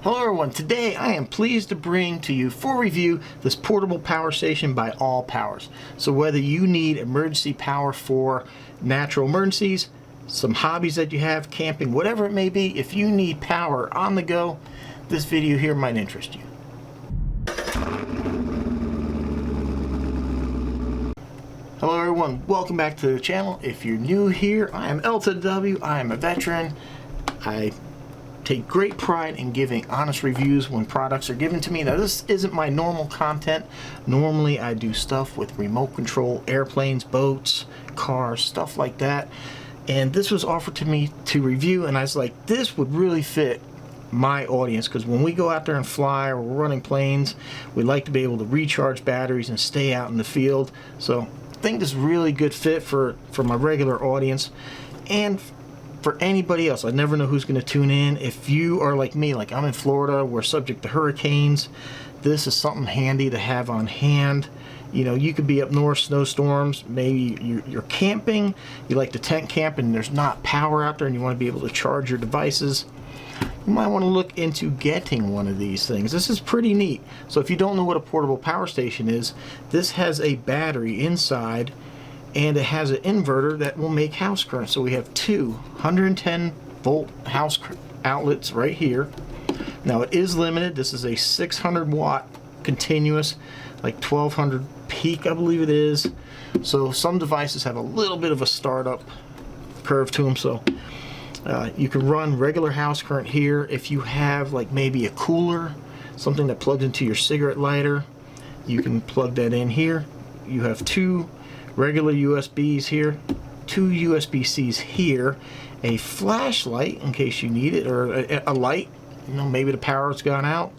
Hello everyone, today I am pleased to bring to you for review this portable power station by Allpowers. So whether you need emergency power for natural emergencies, some hobbies that you have, camping, whatever it may be, if you need power on the go, this video here might interest you. Hello everyone, welcome back to the channel. If you're new here, I am L to the W, I am a veteran. I take great pride in giving honest reviews when products are given to me. Now this isn't my normal content. Normally I do stuff with remote control, airplanes, boats, cars, stuff like that. And this was offered to me to review, and I was like, this would really fit my audience, because when we go out there and fly or we're running planes, we like to be able to recharge batteries and stay out in the field. So I think this is a really good fit for my regular audience and for anybody else. I never know who's going to tune in. If you are like me, like I'm in Florida, we're subject to hurricanes, this is something handy to have on hand. You know, you could be up north, snowstorms, maybe you're camping, you like to tent camp and there's not power out there and you want to be able to charge your devices. You might want to look into getting one of these things. This is pretty neat. So if you don't know what a portable power station is, this has a battery inside and it has an inverter that will make house current. So we have two 110 volt house outlets right here. Now it is limited. This is a 600 watt continuous, like 1200 peak I believe it is. So some devices have a little bit of a startup curve to them. So you can run regular house current here. If you have like maybe a cooler, something that plugs into your cigarette lighter, you can plug that in here. You have two regular USBs here, two USB-Cs here, a flashlight in case you need it, or a light, you know, maybe the power's gone out,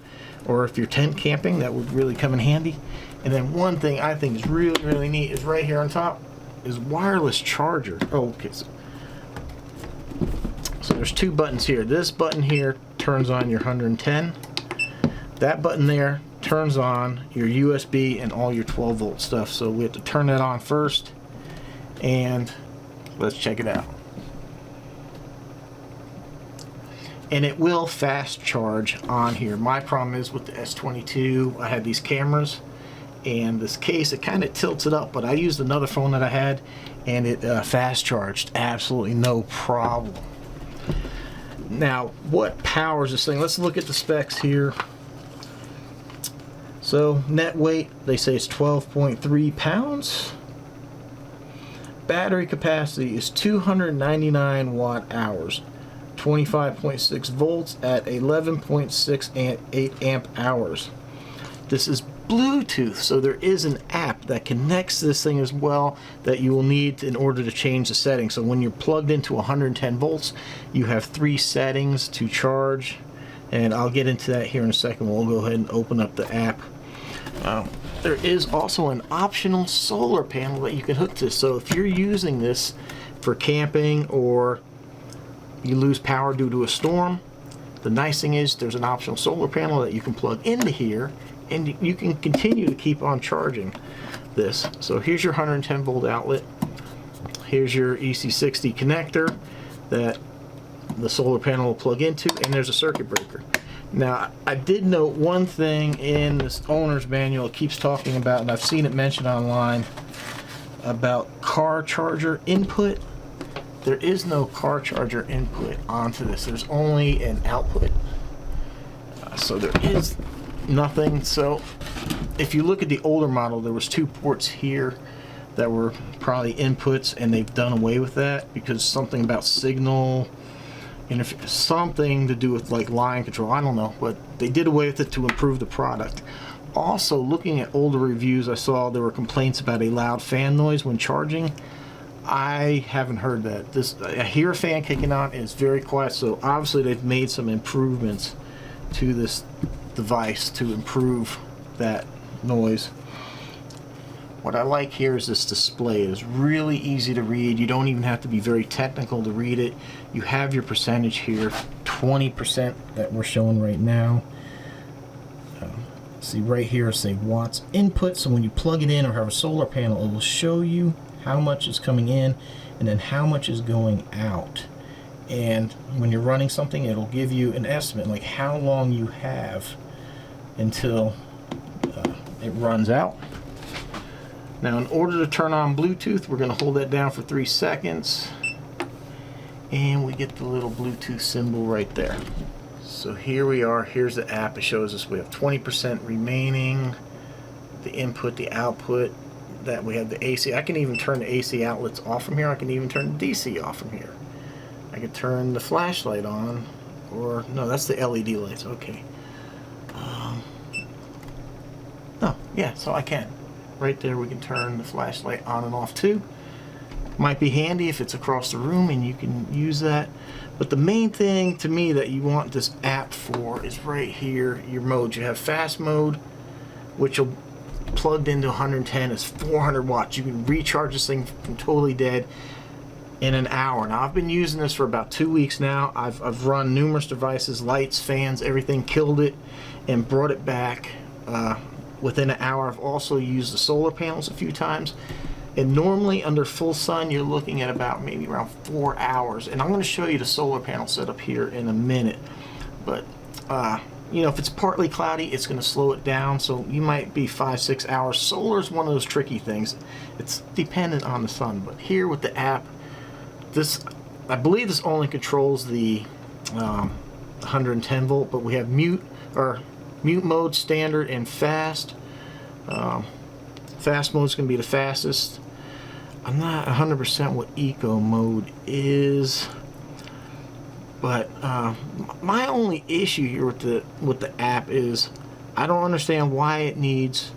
or if you're tent camping, that would really come in handy. And then one thing I think is really neat is right here on top is wireless charger. Oh, okay. So there's two buttons here. This button here turns on your 110. That button there turns on your USB and all your 12 volt stuff. So we have to turn that on first, and let's check it out. And it will fast charge on here. My problem is with the S22, I had these cameras and this case, it kind of tilts it up, but I used another phone that I had and it fast charged absolutely no problem. Now what powers this thing? Let's look at the specs here. So net weight, they say it's 12.3 pounds. Battery capacity is 299 watt hours, 25.6 volts at 11.68 amp hours. This is Bluetooth, so there is an app that connects to this thing as well that you will need in order to change the settings. So when you're plugged into 110 volts, you have 3 settings to charge, and I'll get into that here in a second. We'll go ahead and open up the app. There is also an optional solar panel that you can hook to. So if you're using this for camping or you lose power due to a storm, the nice thing is there's an optional solar panel that you can plug into here and you can continue to keep on charging this. So here's your 110 volt outlet. Here's your EC60 connector that the solar panel will plug into, and there's a circuit breaker. Now, I did note one thing in this owner's manual. It keeps talking about, and I've seen it mentioned online, about car charger input. There is no car charger input onto this. There's only an output. So there is nothing. So if you look at the older model, there was 2 ports here that were probably inputs, and they've done away with that because something about signal, and if something to do with like line control, I don't know, but they did away with it to improve the product. Also, looking at older reviews, I saw there were complaints about a loud fan noise when charging. I haven't heard that. I hear a fan kicking on, and it's very quiet, so obviously they've made some improvements to this device to improve that noise. What I like here is this display. It is really easy to read. You don't even have to be very technical to read it. You have your percentage here, 20% that we're showing right now. See right here, say watts input. So when you plug it in or have a solar panel, it will show you how much is coming in and then how much is going out. and when you're running something, it'll give you an estimate, like how long you have until it runs out. Now, in order to turn on Bluetooth, we're going to hold that down for 3 seconds, and we get the little Bluetooth symbol right there. So here we are. Here's the app. It shows us we have 20% remaining, the input, the output, that we have the AC. I can even turn the AC outlets off from here. I can even turn the DC off from here. I can turn the flashlight on, or no, that's the LED lights. Okay. Oh, yeah, so I can. Right there, we can turn the flashlight on and off too. Might be handy if it's across the room and you can use that. But the main thing to me that you want this app for is right here, your modes. You have fast mode, which will plugged into 110 is 400 watts. You can recharge this thing from totally dead in an hour. Now, I've been using this for about 2 weeks now. I've run numerous devices, lights, fans, everything, killed it and brought it back within an hour. I've also used the solar panels a few times, and normally under full sun you're looking at about maybe around 4 hours. And I'm going to show you the solar panel setup here in a minute, but you know, if it's partly cloudy, it's going to slow it down, so you might be 5-6 hours. Solar is one of those tricky things. It's dependent on the sun. But here with the app, this, I believe this only controls the 110 volt, but we have mute mode, standard, and fast. Fast mode is going to be the fastest. I'm not 100% what eco mode is, but my only issue here with the app is I don't understand why it needs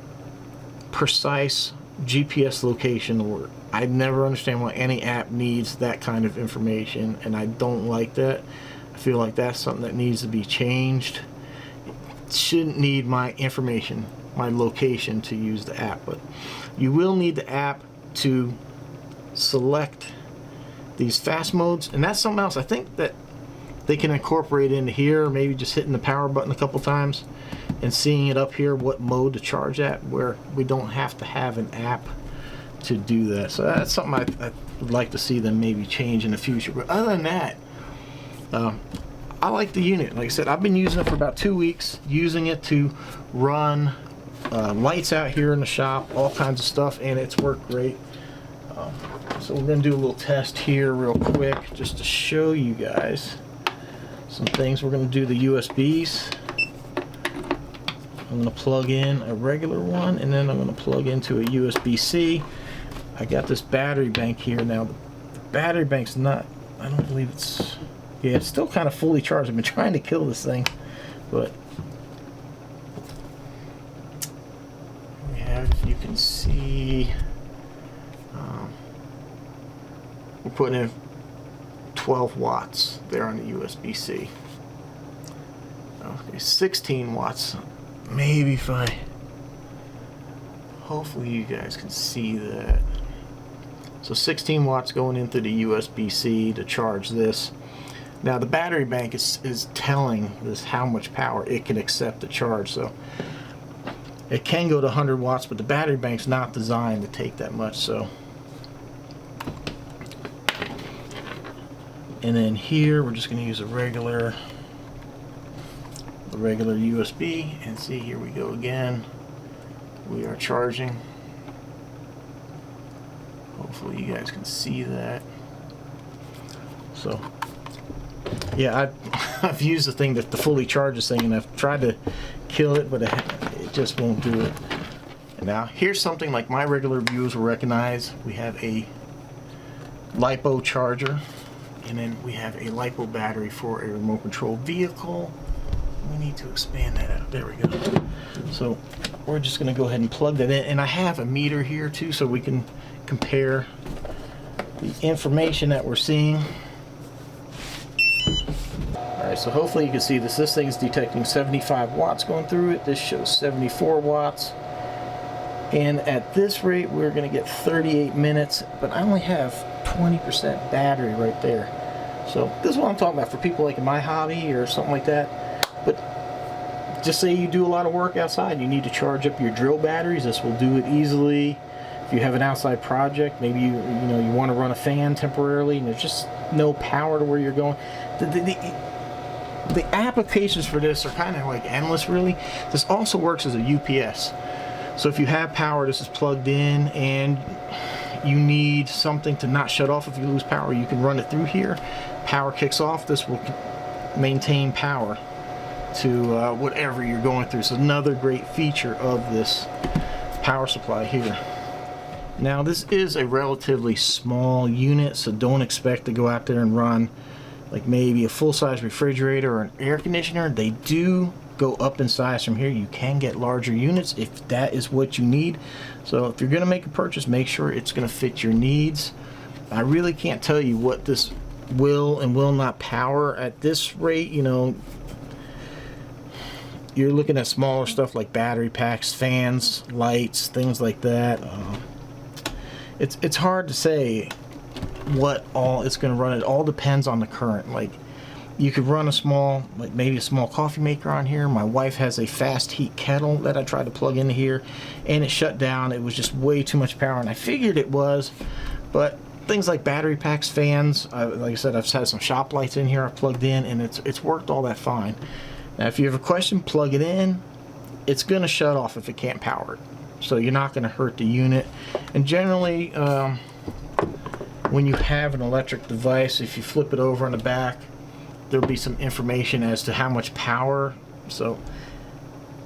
precise GPS location to work. I never understand why any app needs that kind of information, and I don't like that. I feel like that's something that needs to be changed. It shouldn't need my information, my location, to use the app, but you will need the app to select these fast modes, and that's something else I think that they can incorporate into here, maybe just hitting the power button a couple times and seeing it up here what mode to charge at, where we don't have to have an app to do that. So that's something I would like to see them maybe change in the future. But other than that, I like the unit. Like I said, I've been using it for about 2 weeks, using it to run lights out here in the shop, all kinds of stuff, and it's worked great. So we're going to do a little test here real quick just to show you guys some things. We're going to do the USBs. I'm going to plug in a regular one, and then I'm going to plug into a USB-C. I got this battery bank here. Now, the battery bank's not, I don't believe it's, yeah, it's still kind of fully charged. I've been trying to kill this thing, but we have, if you can see, we're putting in 12 watts there on the USB-C. Okay, 16 watts. Maybe if I, hopefully you guys can see that. So 16 watts going into the USB-C to charge this. Now the battery bank is telling this how much power it can accept to charge. So it can go to 100 watts, but the battery bank's not designed to take that much. So, and then here we're just going to use a regular USB, and see, here we go again. We are charging. Hopefully you guys can see that. So yeah, I've used the thing that the fully charges thing, and I've tried to kill it, but it just won't do it. And now here's something like my regular viewers will recognize. We have a LiPo charger, and then we have a LiPo battery for a remote control vehicle. We need to expand that out. There we go. So we're just going to go ahead and plug that in, and I have a meter here too, so we can compare the information that we're seeing. Alright, so hopefully you can see this. This thing is detecting 75 watts going through it. This shows 74 watts. And at this rate, we're going to get 38 minutes, but I only have 20% battery right there. So this is what I'm talking about for people like in my hobby or something like that. But just say you do a lot of work outside, you need to charge up your drill batteries. This will do it easily. If you have an outside project, maybe you want to run a fan temporarily, and there's just no power to where you're going. The applications for this are kind of like endless, really. This also works as a UPS. So if you have power, this is plugged in, and you need something to not shut off if you lose power, you can run it through here. Power kicks off, this will maintain power to whatever you're going through. So another great feature of this power supply here. Now this is a relatively small unit, so don't expect to go out there and run like maybe a full-size refrigerator or an air conditioner. They do go up in size from here. You can get larger units if that is what you need. So if you're going to make a purchase, make sure it's going to fit your needs. I really can't tell you what this will and will not power at this rate. You know, you're looking at smaller stuff like battery packs, fans, lights, things like that. It's hard to say what all it's going to run. It all depends on the current. Like, you could run a small, like maybe a small coffee maker on here. My wife has a fast heat kettle that I tried to plug into here, and it shut down. It was just way too much power, and I figured it was. But things like battery packs, fans, like I said, I've had some shop lights in here I've plugged in, and it's worked all that fine. Now if you have a question, plug it in. It's going to shut off if it can't power it, so you're not going to hurt the unit. And generally, when you have an electric device, if you flip it over on the back, there'll be some information as to how much power. So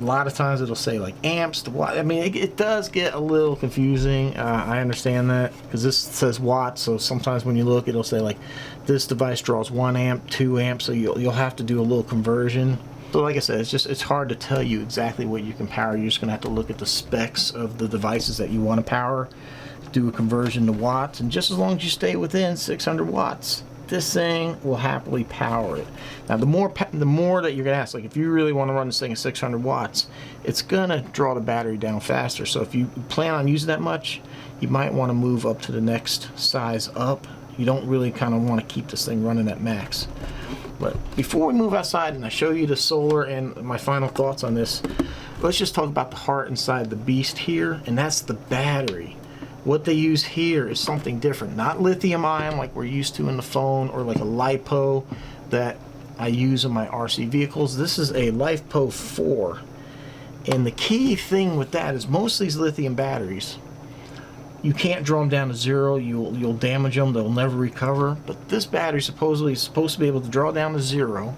a lot of times it'll say like amps to watt. I mean, it does get a little confusing. I understand that, because this says watts, so sometimes when you look, it'll say like this device draws 1 amp, 2 amps, so you'll have to do a little conversion. So like I said, it's hard to tell you exactly what you can power. You're just gonna have to look at the specs of the devices that you want to power, do a conversion to watts, and just as long as you stay within 600 watts, this thing will happily power it. Now the more that you're gonna ask, like if you really want to run this thing at 600 watts, it's gonna draw the battery down faster. So if you plan on using that much, you might want to move up to the next size up. You don't really kind of want to keep this thing running at max. But before we move outside and I show you the solar and my final thoughts on this, let's just talk about the heart inside the beast here, and that's the battery. What they use here is something different, not lithium ion like we're used to in the phone, or like a LiPo that I use in my RC vehicles. This is a LiPo 4, and the key thing with that is most of these lithium batteries, you can't draw them down to zero. You'll damage them. They'll never recover. But this battery supposedly is supposed to be able to draw down to zero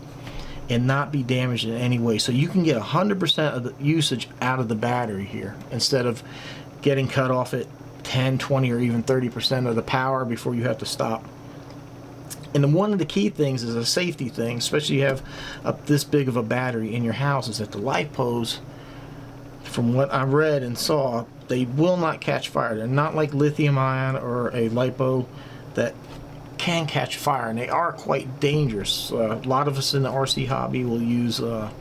and not be damaged in any way. So you can get 100% of the usage out of the battery here, instead of getting cut off at 10, 20, or even 30% of the power before you have to stop. And then one of the key things is a safety thing, especially if you have this big of a battery in your house, is that the LiPos, from what I read and saw, they will not catch fire. They're not like lithium ion or a LiPo that can catch fire, and they are quite dangerous. A lot of us in the RC hobby will use a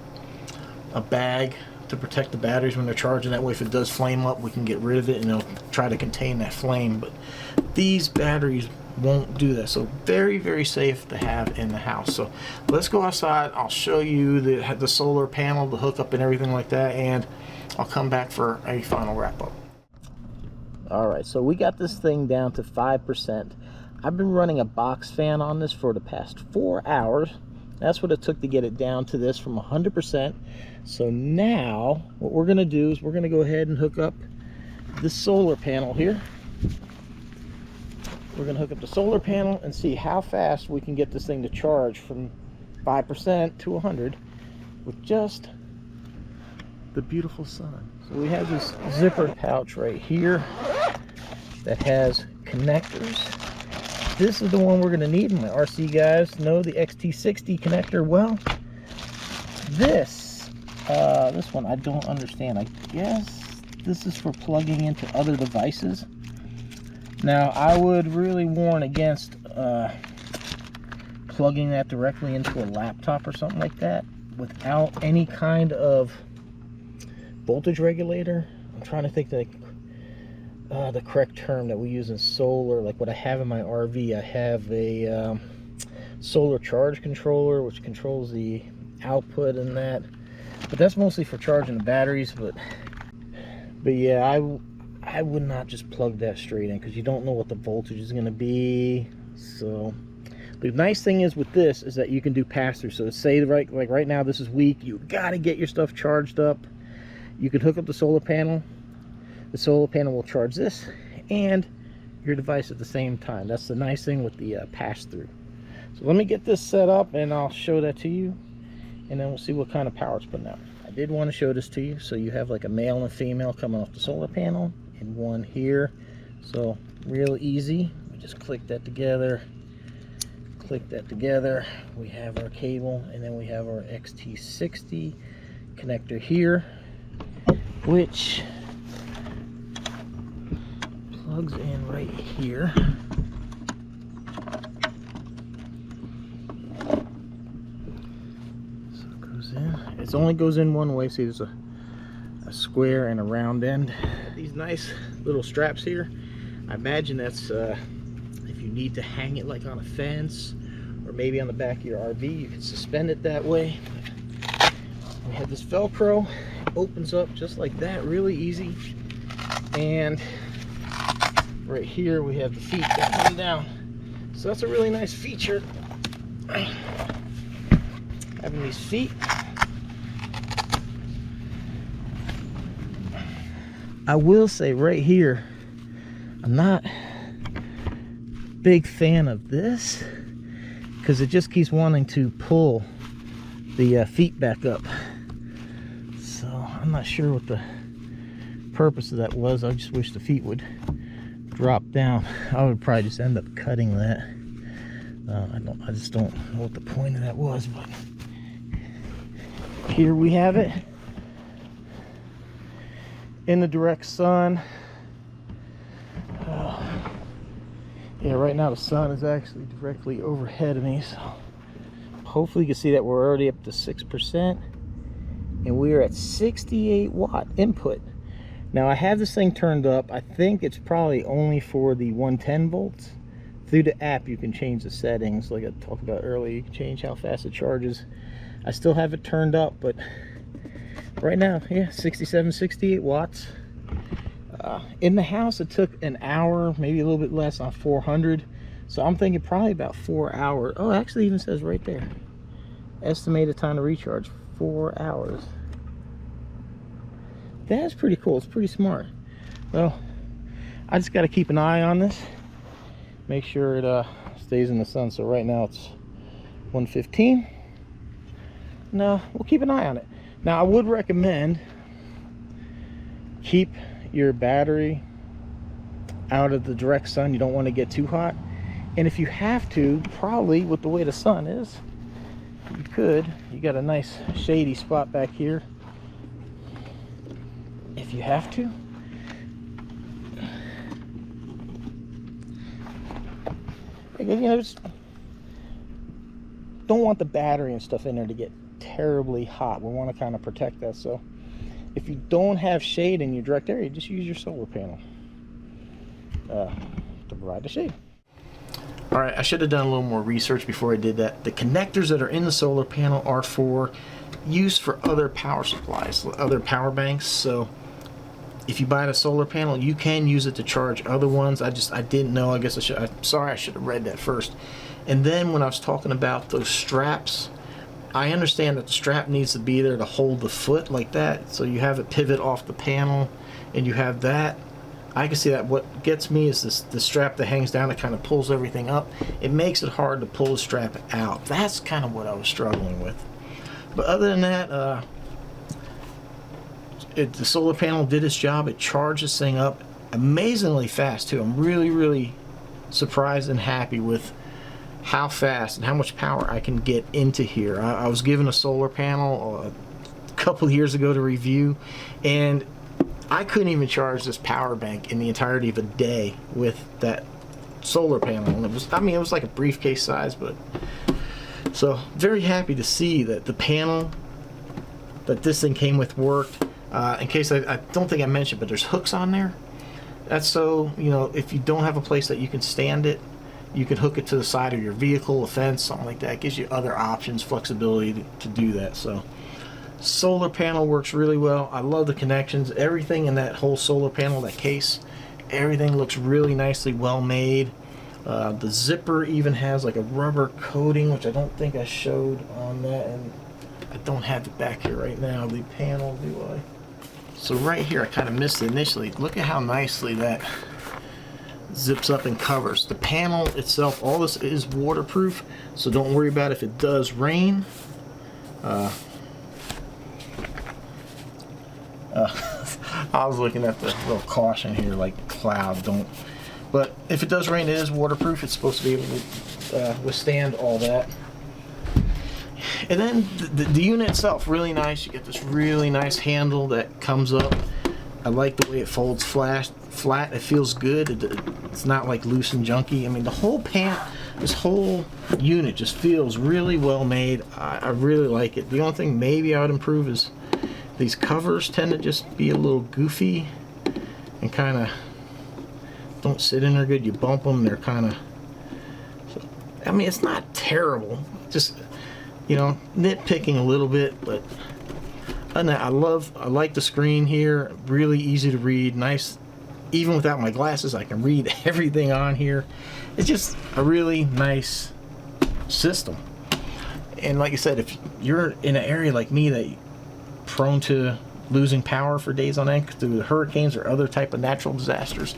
bag to protect the batteries when they're charging. That way, if it does flame up, we can get rid of it, and it'll try to contain that flame. But these batteries won't do that, so very, very safe to have in the house. So let's go outside. I'll show you the solar panel, the hookup and everything like that, and I'll come back for a final wrap up. Alright, so we got this thing down to 5%. I've been running a box fan on this for the past 4 hours. That's what it took to get it down to this from 100%. So now what we're going to do is we're going to go ahead and hook up this solar panel here. We're going to hook up the solar panel and see how fast we can get this thing to charge from 5% to 100 with just the beautiful sun. So we have this zipper pouch right here that has connectors. This is the one we're going to need. My RC guys know the XT60 connector well. This one I don't understand. I guess this is for plugging into other devices. Now I would really warn against plugging that directly into a laptop or something like that without any kind of voltage regulator. I'm trying to think the correct term that we use in solar. Like what I have in my RV, I have a solar charge controller which controls the output and that, but that's mostly for charging the batteries. But yeah, I would not just plug that straight in, because you don't know what the voltage is going to be. So but The nice thing is with this is that you can do pass-through. So say like right now this is weak, you gotta get your stuff charged up. You can hook up the solar panel will charge this and your device at the same time. That's the nice thing with the pass-through. So let me get this set up and I'll show that to you, and then we'll see what kind of power it's putting out. I did want to show this to you. So you have like a male and female coming off the solar panel and one here. So real easy. We just click that together. We have our cable, and then we have our XT60 connector here, which plugs in right here. So it goes in. It only goes in one way. See, there's a square and a round end. These nice little straps here, I imagine that's if you need to hang it like on a fence or maybe on the back of your RV, you can suspend it that way. We have this Velcro, it opens up just like that, really easy. And right here we have the feet that come down. So that's a really nice feature, having these feet. I will say right here, I'm not a big fan of this because it just keeps wanting to pull the feet back up. So I'm not sure what the purpose of that was. I just wish the feet would drop down. I would probably just end up cutting that. I just don't know what the point of that was, but here we have it in the direct sun. Yeah, right now the sun is actually directly overhead of me, so hopefully you can see that we're already up to 6% and we are at 68 watt input. Now I have this thing turned up. I think it's probably only for the 110 volts. Through the app you can change the settings like I talked about earlier. You can change how fast it charges. I still have it turned up, but right now, yeah, 67, 68 watts. In the house it took an hour, maybe a little bit less, on 400. So I'm thinking probably about 4 hours. Oh, it actually even says right there, estimated time to recharge, 4 hours. That's pretty cool. It's pretty smart. Well, I just got to keep an eye on this, make sure it stays in the sun. So right now it's 1:15. No, we'll keep an eye on it. Now I would recommend keep your battery out of the direct sun. You don't want to get too hot, and if you have to, probably with the way the sun is, you got a nice shady spot back here if you have to. You know, just don't want the battery and stuff in there to get terribly hot. We want to kind of protect that. So if you don't have shade in your direct area, just use your solar panel to provide the shade. All right, I should have done a little more research before I did that. The connectors that are in the solar panel are for use for other power supplies, other power banks. So if you buy the solar panel, you can use it to charge other ones. I didn't know. I guess I'm sorry, I should have read that first. And then when I was talking about those straps, I understand that the strap needs to be there to hold the foot like that. So you have it pivot off the panel and you have that. I can see that. What gets me is the strap that hangs down that kind of pulls everything up. It makes it hard to pull the strap out. That's kind of what I was struggling with. But other than that, the solar panel did its job. It charged this thing up amazingly fast too. I'm really, really surprised and happy with how fast and how much power I can get into here. I was given a solar panel a couple years ago to review, and I couldn't even charge this power bank in the entirety of a day with that solar panel. And it was, I mean, it was like a briefcase size, but so very happy to see that the panel that this thing came with worked. In case I don't think I mentioned, but there's hooks on there. That's so, you know, if you don't have a place that you can stand it, you can hook it to the side of your vehicle, a fence, something like that. It gives you other options, flexibility to do that. So solar panel works really well. I love the connections. Everything in that whole solar panel, that case, everything looks really nicely well made. The zipper even has like a rubber coating, which I don't think I showed on that, and I don't have it back here right now. The panel, do I? So right here, I kind of missed it initially. Look at how nicely that zips up and covers. The panel itself, all this is waterproof, so don't worry about if it does rain. I was looking at the little caution here, like cloud, don't. But if it does rain, it is waterproof. It's supposed to be able to withstand all that. And then the unit itself, really nice. You get this really nice handle that comes up. I like the way it folds flat. It feels good. It's not like loose and junky. I mean, the whole this whole unit just feels really well made. I really like it. The only thing maybe I would improve is these covers tend to just be a little goofy and kind of don't sit in there good. You bump them, they're kind of. So, I mean, it's not terrible. Just, you know, nitpicking a little bit, but other than that, I like the screen here. Really easy to read. Nice. Even without my glasses, I can read everything on here. It's just a really nice system. And like I said, if you're in an area like me that prone to losing power for days on end through hurricanes or other type of natural disasters,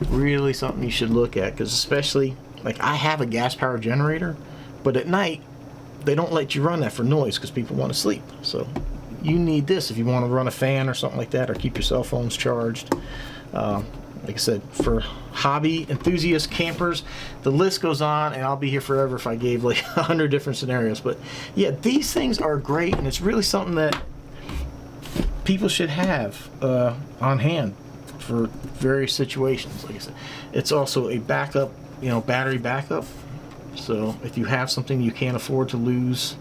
really something you should look at. Because especially, like, I have a gas power generator, but at night they don't let you run that for noise because people want to sleep. So you need this if you want to run a fan or something like that, or keep your cell phones charged. Like I said, for hobby enthusiast campers, the list goes on, and I'll be here forever if I gave like 100 different scenarios. But yeah, these things are great, and it's really something that people should have on hand for various situations. Like I said, it's also a backup, you know, battery backup. So if you have something you can't afford to lose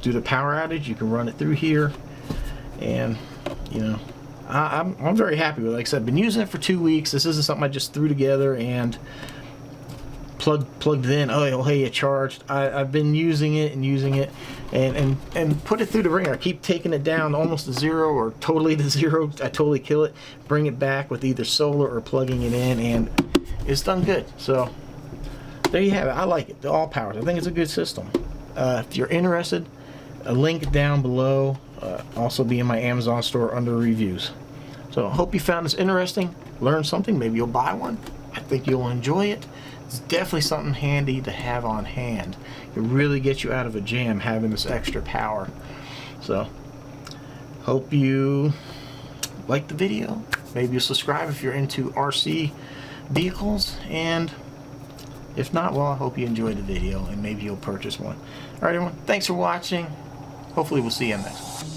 due to power outage, you can run it through here, and you know, I'm very happy with it. Like I said, I've been using it for 2 weeks. This isn't something I just threw together and plugged it in. Oh, hey, it charged. I've been using it and put it through the ringer. I keep taking it down almost to zero or totally to zero. I totally kill it, bring it back with either solar or plugging it in, and it's done good. So there you have it. I like it. The Allpowers. I think it's a good system. If you're interested, a link down below. Also be in my Amazon store under reviews. So I hope you found this interesting, learned something. Maybe you'll buy one. I think you'll enjoy it. It's definitely something handy to have on hand. It really gets you out of a jam having this extra power. So hope you like the video. Maybe you'll subscribe if you're into RC vehicles, and if not, well, I hope you enjoyed the video and maybe you'll purchase one. Alright everyone, thanks for watching. Hopefully we'll see you in the next one.